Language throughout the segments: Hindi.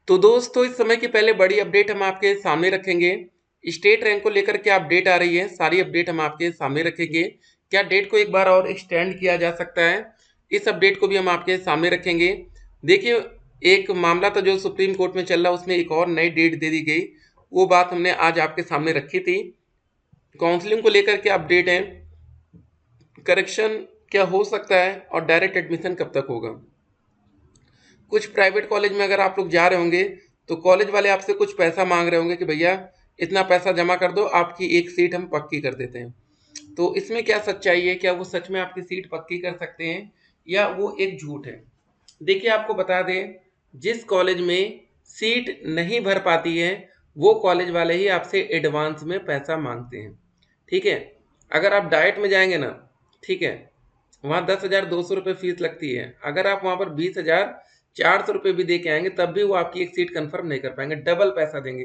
तो दोस्तों इस समय की पहले बड़ी अपडेट हम आपके सामने रखेंगे। स्टेट रैंक को लेकर क्या अपडेट आ रही है, सारी अपडेट हम आपके सामने रखेंगे। क्या डेट को एक बार और एक्सटेंड किया जा सकता है, इस अपडेट को भी हम आपके सामने रखेंगे। देखिए, एक मामला था जो सुप्रीम कोर्ट में चल रहा, उसमें एक और नई डेट दे दी गई। वो बात हमने आज आपके सामने रखी थी। काउंसलिंग को लेकर क्या अपडेट है, करेक्शन क्या हो सकता है और डायरेक्ट एडमिशन कब तक होगा। कुछ प्राइवेट कॉलेज में अगर आप लोग जा रहे होंगे तो कॉलेज वाले आपसे कुछ पैसा मांग रहे होंगे कि भैया इतना पैसा जमा कर दो, आपकी एक सीट हम पक्की कर देते हैं। तो इसमें क्या सच्चाई है, क्या वो सच में आपकी सीट पक्की कर सकते हैं या वो एक झूठ है। देखिए, आपको बता दें, जिस कॉलेज में सीट नहीं भर पाती है वो कॉलेज वाले ही आपसे एडवांस में पैसा मांगते हैं। ठीक है, अगर आप डाइट में जाएंगे ना, ठीक है, वहाँ 10,200 रुपये फीस लगती है। अगर आप वहाँ पर 20,400 रुपये भी दे के आएंगे तब भी वो आपकी एक सीट कंफर्म नहीं कर पाएंगे, डबल पैसा देंगे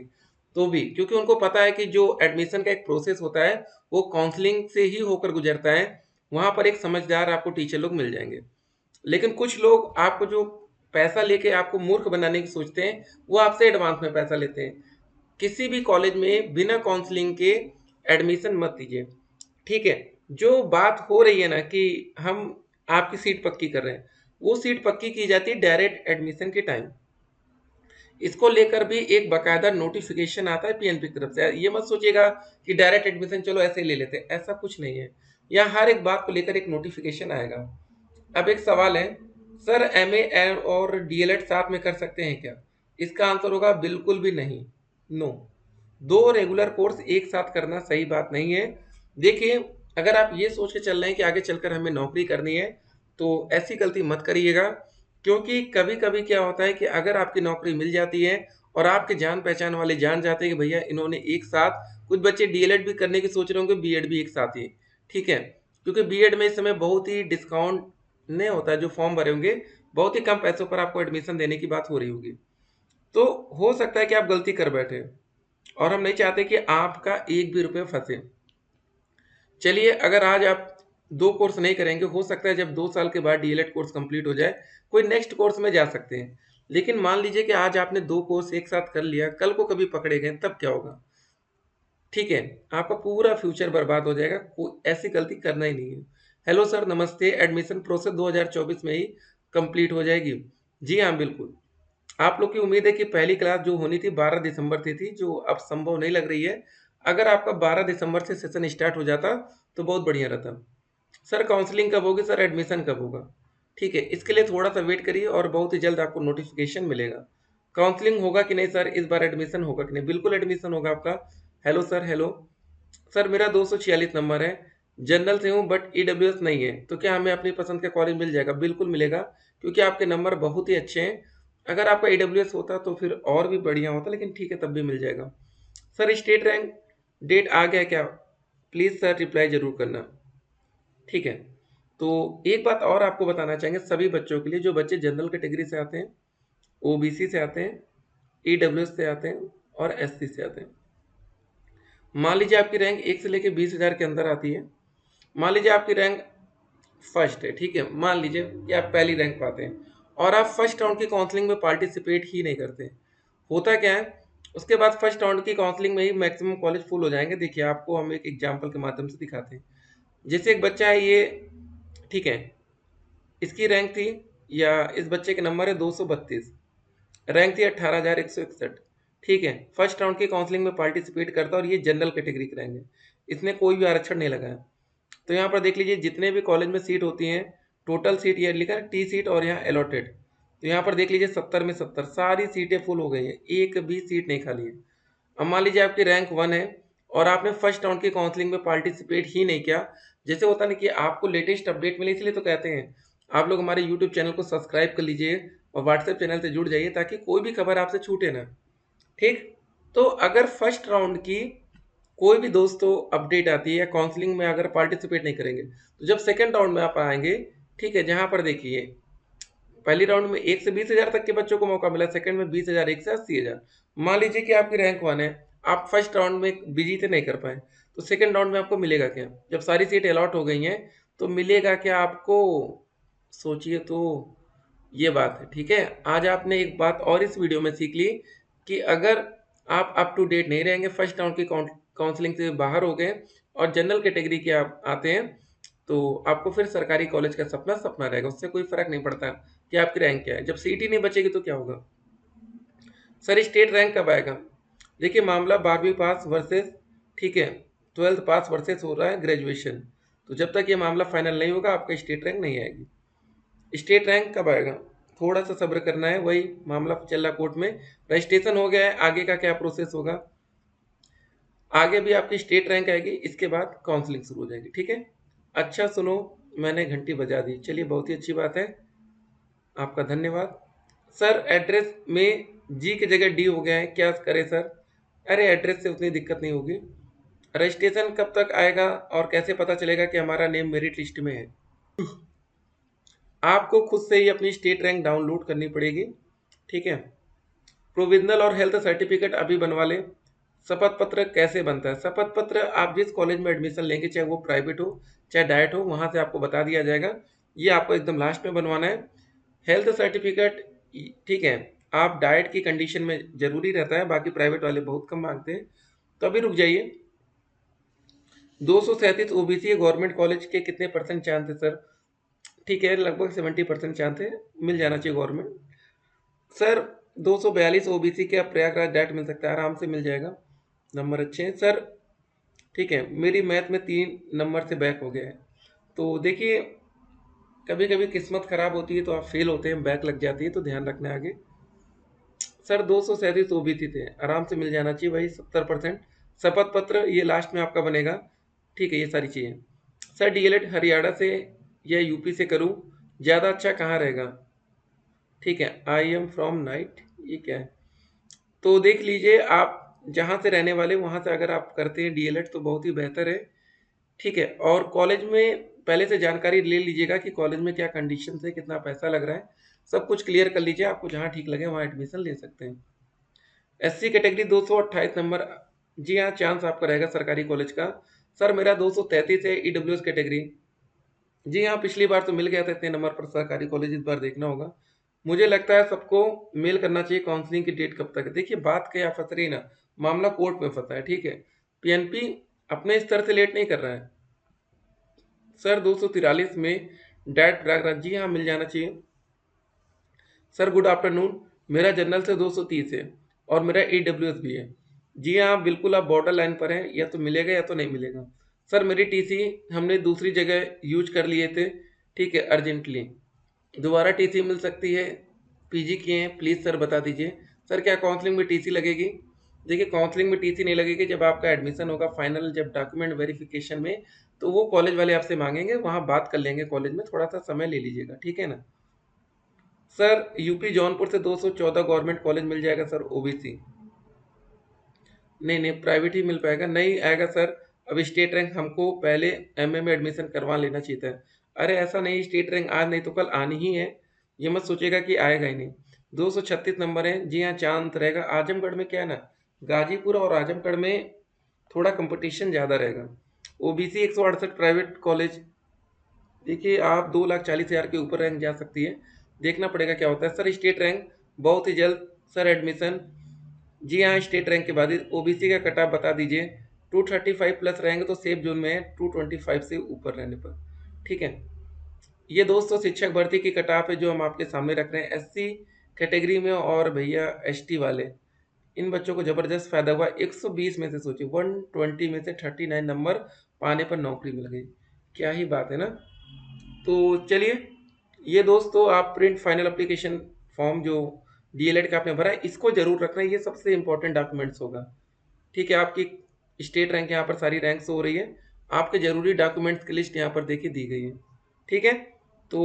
तो भी, क्योंकि उनको पता है कि जो एडमिशन का एक प्रोसेस होता है वो काउंसलिंग से ही होकर गुजरता है। वहाँ पर एक समझदार आपको टीचर लोग मिल जाएंगे। लेकिन कुछ लोग आपको जो पैसा लेके आपको मूर्ख बनाने की सोचते हैं, वो आपसे एडवांस में पैसा लेते हैं। किसी भी कॉलेज में बिना काउंसलिंग के एडमिशन मत दीजिए। ठीक है, जो बात हो रही है ना कि हम आपकी सीट पक्की कर रहे हैं, वो सीट पक्की की जाती है डायरेक्ट एडमिशन के टाइम। इसको लेकर भी एक बाकायदा नोटिफिकेशन आता है पीएनपी की तरफ से। ये मत सोचिएगा कि डायरेक्ट एडमिशन चलो ऐसे ही ले लेते हैं, ऐसा कुछ नहीं है। यहाँ हर एक बात को लेकर एक नोटिफिकेशन आएगा। अब एक सवाल है, सर एमए और डीएलएड साथ में कर सकते हैं क्या? इसका आंसर होगा बिल्कुल भी नहीं, नो। दो रेगुलर कोर्स एक साथ करना सही बात नहीं है। देखिए, अगर आप ये सोच के चल रहे हैं कि आगे चलकर हमें नौकरी करनी है तो ऐसी गलती मत करिएगा। क्योंकि कभी कभी क्या होता है कि अगर आपकी नौकरी मिल जाती है और आपके जान पहचान वाले जान जाते हैं कि भैया इन्होंने एक साथ, कुछ बच्चे डीएलएड भी करने की सोच रहे होंगे, बीएड भी एक साथ ही, ठीक है, क्योंकि बीएड में इस समय बहुत ही डिस्काउंट नहीं होता है। जो फॉर्म भरे होंगे बहुत ही कम पैसों पर आपको एडमिशन देने की बात हो रही होगी। तो हो सकता है कि आप गलती कर बैठे और हम नहीं चाहते कि आपका एक भी रुपये फंसे। चलिए, अगर आज आप दो कोर्स नहीं करेंगे, हो सकता है जब 2 साल के बाद डीएलएड कोर्स कंप्लीट हो जाए कोई नेक्स्ट कोर्स में जा सकते हैं। लेकिन मान लीजिए कि आज आपने दो कोर्स एक साथ कर लिया, कल को कभी पकड़े गए तब क्या होगा? ठीक है, आपका पूरा फ्यूचर बर्बाद हो जाएगा। कोई ऐसी गलती करना ही नहीं है। हेलो सर, नमस्ते। एडमिशन प्रोसेस 2024 में ही कंप्लीट हो जाएगी? जी हाँ, बिल्कुल। आप लोग की उम्मीद है कि पहली क्लास जो होनी थी 12 दिसंबर थी, जो अब संभव नहीं लग रही है। अगर आपका 12 दिसंबर से सेशन स्टार्ट हो जाता तो बहुत बढ़िया रहता। सर काउंसलिंग कब होगी, सर एडमिशन कब होगा? ठीक है, इसके लिए थोड़ा सा वेट करिए और बहुत ही जल्द आपको नोटिफिकेशन मिलेगा। काउंसलिंग होगा कि नहीं सर, इस बार एडमिशन होगा कि नहीं? बिल्कुल एडमिशन होगा आपका। हेलो सर, हेलो सर, मेरा 246 नंबर है, जनरल से हूँ बट ईडब्ल्यूएस नहीं है, तो क्या हमें अपनी पसंद का कॉलेज मिल जाएगा? बिल्कुल मिलेगा, क्योंकि आपके नंबर बहुत ही अच्छे हैं। अगर आपका ईडब्ल्यूएस होता तो फिर और भी बढ़िया होता, लेकिन ठीक है, तब भी मिल जाएगा। सर स्टेट रैंक डेट आ गया क्या? प्लीज़ सर रिप्लाई जरूर करना। ठीक है, तो एक बात और आपको बताना चाहेंगे सभी बच्चों के लिए, जो बच्चे जनरल कैटेगरी से आते हैं, ओबीसी से आते हैं, ईडब्ल्यूएस से आते हैं और एससी से आते हैं। मान लीजिए आपकी रैंक 1 से लेकर 20,000 के अंदर आती है। मान लीजिए आपकी रैंक फर्स्ट है, ठीक है, मान लीजिए कि आप पहली रैंक पाते हैं और आप फर्स्ट राउंड की काउंसलिंग में पार्टिसिपेट ही नहीं करते। होता क्या है, उसके बाद फर्स्ट राउंड की काउंसलिंग में ही मैक्सिमम कॉलेज फुल हो जाएंगे। देखिए, आपको हम एक एग्जांपल के माध्यम से दिखाते हैं। जैसे एक बच्चा है ये, ठीक है, इसकी रैंक थी, या इस बच्चे के नंबर है 232, रैंक थी 18,161। ठीक है, फर्स्ट राउंड की काउंसलिंग में पार्टिसिपेट करता और ये जनरल कैटेगरी की रैंक है, इसने कोई भी आरक्षण नहीं लगाया। तो यहाँ पर देख लीजिए जितने भी कॉलेज में सीट होती हैं, टोटल सीट ये लिखा है टी सीट और यहाँ अलॉटेड। तो यहाँ पर देख लीजिए 70 में 70 सारी सीटें फुल हो गई हैं, एक भी सीट नहीं खाली है। अब मान लीजिए आपकी रैंक 1 है और आपने फर्स्ट राउंड की काउंसलिंग में पार्टिसिपेट ही नहीं किया। जैसे होता नहीं कि आपको लेटेस्ट अपडेट मिले, इसलिए तो कहते हैं आप लोग हमारे यूट्यूब चैनल को सब्सक्राइब कर लीजिए और व्हाट्सएप चैनल से जुड़ जाइए ताकि कोई भी खबर आपसे छूटे ना। ठीक, तो अगर फर्स्ट राउंड की कोई भी दोस्तों अपडेट आती है या काउंसलिंग में अगर पार्टिसिपेट नहीं करेंगे, तो जब सेकंड राउंड में आप आएंगे, ठीक है, जहां पर देखिए पहली राउंड में 1 से 20,000 तक के बच्चों को मौका मिला, सेकंड में 20,000, 1 से 80,000। मान लीजिए कि आपकी रैंक 1 है, आप फर्स्ट राउंड में बिजी थे, नहीं कर पाए, तो सेकंड राउंड में आपको मिलेगा क्या? जब सारी सीट अलॉट हो गई हैं तो मिलेगा क्या आपको? सोचिए तो। ये बात है, ठीक है। आज आपने एक बात और इस वीडियो में सीख ली कि अगर आप अप टू डेट नहीं रहेंगे, फर्स्ट राउंड की काउंसलिंग से बाहर हो गए और जनरल कैटेगरी के आप आते हैं, तो आपको फिर सरकारी कॉलेज का सपना सपना रहेगा, उससे कोई फर्क नहीं पड़ता कि आपकी रैंक क्या है। जब सीट ही नहीं बचेगी तो क्या होगा। सर स्टेट रैंक कब आएगा? देखिए मामला 12वीं पास वर्सेस, ठीक है, 12th पास वर्सेस हो रहा है ग्रेजुएशन। तो जब तक ये मामला फाइनल नहीं होगा आपका स्टेट रैंक नहीं आएगी। स्टेट रैंक कब आएगा? थोड़ा सा सब्र करना है, वही मामला चल रहा कोर्ट में, रजिस्ट्रेशन हो गया है, आगे का क्या प्रोसेस होगा। आगे भी आपकी स्टेट रैंक आएगी, इसके बाद काउंसलिंग शुरू हो जाएगी, ठीक है। अच्छा सुनो, मैंने घंटी बजा दी, चलिए बहुत ही अच्छी बात है, आपका धन्यवाद। सर एड्रेस में जी की जगह डी हो गया है, क्या करें सर? अरे एड्रेस से उतनी दिक्कत नहीं होगी। रजिस्ट्रेशन कब तक आएगा और कैसे पता चलेगा कि हमारा नेम मेरिट लिस्ट में है? आपको खुद से ही अपनी स्टेट रैंक डाउनलोड करनी पड़ेगी, ठीक है। प्रोविजनल और हेल्थ सर्टिफिकेट अभी बनवा लें। शपथ पत्र कैसे बनता है? शपथ पत्र आप जिस कॉलेज में एडमिशन लेंगे, चाहे वो प्राइवेट हो चाहे डाइट हो, वहाँ से आपको बता दिया जाएगा। ये आपको एकदम लास्ट में बनवाना है। हेल्थ सर्टिफिकेट, ठीक है, आप डाइट की कंडीशन में जरूरी रहता है, बाकी प्राइवेट वाले बहुत कम मांगते हैं। तो अभी रुक जाइए। 237 ओबीसी गवर्नमेंट कॉलेज के कितने परसेंट चांस है सर? ठीक है, लगभग 70% चांस है, मिल जाना चाहिए गवर्नमेंट। सर 242 ओबीसी के अब प्रयागराज डाइट मिल सकता है, आराम से मिल जाएगा, नंबर अच्छे हैं सर। ठीक है, मेरी मैथ में 3 नंबर से बैक हो गया है। तो देखिए कभी कभी किस्मत खराब होती है तो आप फेल होते हैं, बैक लग जाती है, तो ध्यान रखना है आगे। सर 237 ओबीसी थे, आराम से मिल जाना चाहिए, वही 70%। शपथ पत्र ये लास्ट में आपका बनेगा, ठीक है, ये सारी चीज़ें। सर डीएलएड हरियाणा से या यूपी से करूं, ज़्यादा अच्छा कहाँ रहेगा? ठीक है, आई एम फ्रॉम नाइट, ये क्या है? तो देख लीजिए आप जहाँ से रहने वाले वहाँ से अगर आप करते हैं डीएलएड तो बहुत ही बेहतर है, ठीक है। और कॉलेज में पहले से जानकारी ले लीजिएगा कि कॉलेज में क्या कंडीशन है, कितना पैसा लग रहा है, सब कुछ क्लियर कर लीजिए, आपको जहाँ ठीक लगे वहाँ एडमिशन ले सकते हैं। एससी कैटेगरी 228 नंबर, जी हाँ, चांस आपका रहेगा सरकारी कॉलेज का। सर मेरा 233 है ईडब्ल्यूएस कैटेगरी। जी हाँ, पिछली बार तो मिल गया था इतने नंबर पर सरकारी कॉलेज, इस बार देखना होगा। मुझे लगता है सबको मेल करना चाहिए काउंसलिंग की डेट कब तक है। देखिए बात क्या फंस रही है ना, मामला कोर्ट में फंसा है, ठीक है। पीएनपी अपने स्तर से लेट नहीं कर रहा है। सर 243 में डैट प्रयागराज, जी हाँ मिल जाना चाहिए। सर गुड आफ्टरनून, मेरा जनरल से 230 है और मेरा ईडब्ल्यूएस भी है। जी हाँ बिल्कुल, आप बॉर्डर लाइन पर हैं, या तो मिलेगा या तो नहीं मिलेगा। सर मेरी टीसी हमने दूसरी जगह यूज कर लिए थे, ठीक है, अर्जेंटली दोबारा टीसी मिल सकती है? पीजी किए हैं, प्लीज़ सर बता दीजिए। सर क्या काउंसलिंग में टीसी लगेगी? देखिए काउंसलिंग में टीसी नहीं लगेगी, जब आपका एडमिशन होगा फाइनल, जब डॉक्यूमेंट वेरिफिकेशन में, तो वो कॉलेज वाले आपसे मांगेंगे, वहाँ बात कर लेंगे कॉलेज में, थोड़ा सा समय ले लीजिएगा, ठीक है ना। सर यूपी जौनपुर से 214 गवर्नमेंट कॉलेज मिल जाएगा सर ओबीसी। नहीं नहीं, प्राइवेट ही मिल पाएगा, नहीं आएगा सर। अब स्टेट रैंक हमको पहले एमए में एडमिशन करवा लेना चाहिए था। अरे ऐसा नहीं, स्टेट रैंक आज नहीं तो कल आनी ही है, ये मत सोचेगा कि आएगा ही नहीं। 236 नंबर है, जी हाँ चांस रहेगा। आजमगढ़ में क्या है ना, गाजीपुर और आजमगढ़ में थोड़ा कंपटीशन ज़्यादा रहेगा। ओबीसी 168 प्राइवेट कॉलेज, देखिए आप 2,40,000 के ऊपर रैंक जा सकती है, देखना पड़ेगा क्या होता है। सर स्टेट रैंक बहुत ही जल्द सर एडमिशन, जी हाँ स्टेट रैंक के बाद ओबीसी का कट ऑफ बता दीजिए। 235 प्लस रहेंगे तो सेफ जोन में है, 225 से ऊपर रहने पर, ठीक है। ये दोस्तों शिक्षक भर्ती की कट ऑफ है जो हम आपके सामने रख रहे हैं एससी कैटेगरी में। और भैया एसटी वाले, इन बच्चों को जबरदस्त फायदा हुआ, 120 में से सोचिए 120 में से 39 नंबर पाने पर नौकरी मिल गई, क्या ही बात है ना। तो चलिए, ये दोस्तों आप प्रिंट फाइनल एप्लीकेशन फॉर्म जो डीएलएड का आपने भरा है, इसको जरूर रखना, ये सबसे इंपॉर्टेंट डॉक्यूमेंट्स होगा, ठीक है। आपकी स्टेट रैंक यहाँ पर सारी रैंक्स हो रही है, आपके जरूरी डॉक्यूमेंट्स की लिस्ट यहाँ पर देखिए दी गई है, ठीक है। तो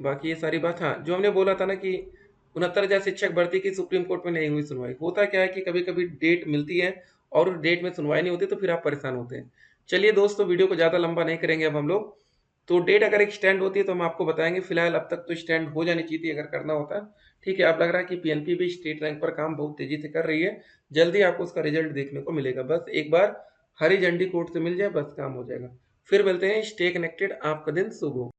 बाकी ये सारी बात, हाँ जो हमने बोला था ना कि 69,000 शिक्षक भर्ती की सुप्रीम कोर्ट में नहीं हुई सुनवाई, होता क्या है कि कभी कभी डेट मिलती है और उस डेट में सुनवाई नहीं होती, तो फिर आप परेशान होते हैं। चलिए दोस्तों, वीडियो को ज़्यादा लंबा नहीं करेंगे अब हम लोग, तो डेट अगर एक्सटेंड होती है तो हम आपको बताएंगे, फिलहाल अब तक तो स्टैंड हो जानी चाहिए थी अगर करना होता, ठीक है। अब लग रहा है कि पीएनपी भी स्टेट रैंक पर काम बहुत तेजी से कर रही है, जल्दी आपको उसका रिजल्ट देखने को मिलेगा, बस एक बार हरी झंडी कोर्ट से मिल जाए, बस काम हो जाएगा। फिर मिलते हैं, स्टे कनेक्टेड, आपका दिन शुभ हो।